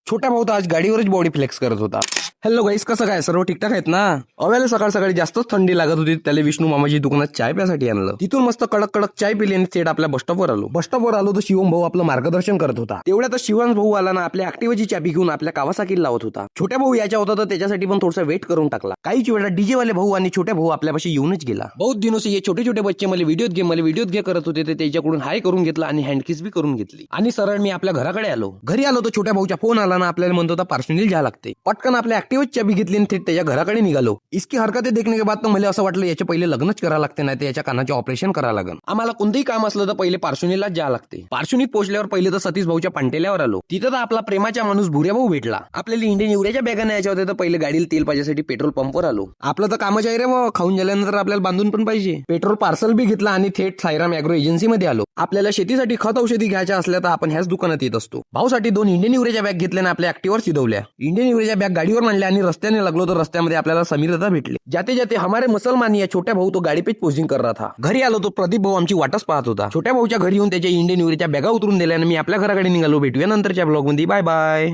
छोटा भाऊ तर आज गाडीवरच बॉडी फ्लेक्स करत होता. हॅलो गाईस, कसं काय, सर्व ठीकठाक आहेत ना? अव्याला सकाळ सकाळी जास्तच थंडी लागत होती. त्याला विष्णू मामाजी दुकानात चाय प्यासाठी आणलं. तिथून मस्त कडक कडक चाय पिली आणि थेट आपल्या बसस्टॉपवर आलो. बसस्टॉपवर आलो तर शिवम भाऊ आपलं मार्गदर्शन करत होता. तेवढ्यात शिवांश भाऊ आला ना, आपल्या ऍक्टिव्हाची चाबी घेऊन आपल्या कावासाकीला लावत होता. छोट्या भाऊ याच्या होता तर त्याच्यासाठी पण थोडासा वेट करून टाकला. काहीच वेळा डीजे वाले भाऊ आणि छोट्या भाऊ आपल्यापाशी येऊनच गेला. बहुत दिनों से ये छोटे छोटे बच्चे मला व्हिडिओत घे करत होते. ते त्याच्याकडून हाय करून घेतला आणि हँडकिस बी करून घेतली आणि सरळ मी आपल्या घराकडे आलो. घरी आलो तर छोट्या भाऊचा फोन आला ना, आपल्याला म्हणत होता पार्सोनली घ्या लागते. पटकन आपल्या ऍक्टिव्हाची चाबी घेतली आणि थेट त्याच्या घराकडे निघालो. इसकी हरकतें देखने के बाद तर मला असं वाटलं याच्या पहिले लग्नच करावं लागते, नाही तर याच्या कानाचे ऑपरेशन करावं लागेल. आम्हाला कोणतेही काम असलं तर पहिले पार्सोनीलाच जावं लागते. पार्सोनीत पोहोचल्यावर पहिले तर सतीश भाऊच्या पांटेल्यावर आलो. तिथं तर आपला प्रेमाचा माणूस भुऱ्या भाऊ भेटला. आपल्याला इंडियन युरियाच्या बॅगा न्यायच्या होत्या तर पहिले गाडीला तेल पाहिजेसाठी पेट्रोल पंपवर आलो. आपलं तर कामच आहे रे भाऊ, खाऊन झाल्यानंतर आपल्याला बांधून पण पाहिजे. पेट्रोल पार्सल बी घेतला आणि थेट सायराम अॅग्रो एजन्सीमध्ये आलो. आपल्याला शेतीसाठी खत औषधी घ्यायच्या असल्या तर आपण ह्याच दुकानात येत असतो. भाऊसाठी 2 इंडियन युरियाच्या बॅग घेतल्या आणि आपल्या ऍक्टिव्हावर सिधवल्या. इंडियन युरियाच्या बॅग गाडीवर मांडल्या आणि रस्त्याने लागलो तर रस्त्यामध्ये आपल्याला समीर दादा भेटले. जाते जाते हमारे मुसलमान या छोट्या भाऊ तो गाडी पे पोजिंग कर रहा था. घरी आलो तो प्रदीप भाऊ आमची वाटच पाहत होता. छोट्या भाऊच्या घरी येऊन त्याच्या इंडियन युरियाच्या बॅगा उतरून दिल्या आणि मी आपल्या घराकडे निघालो. भेटूया नंतरच्या ब्लॉग मध्ये. Bye bye.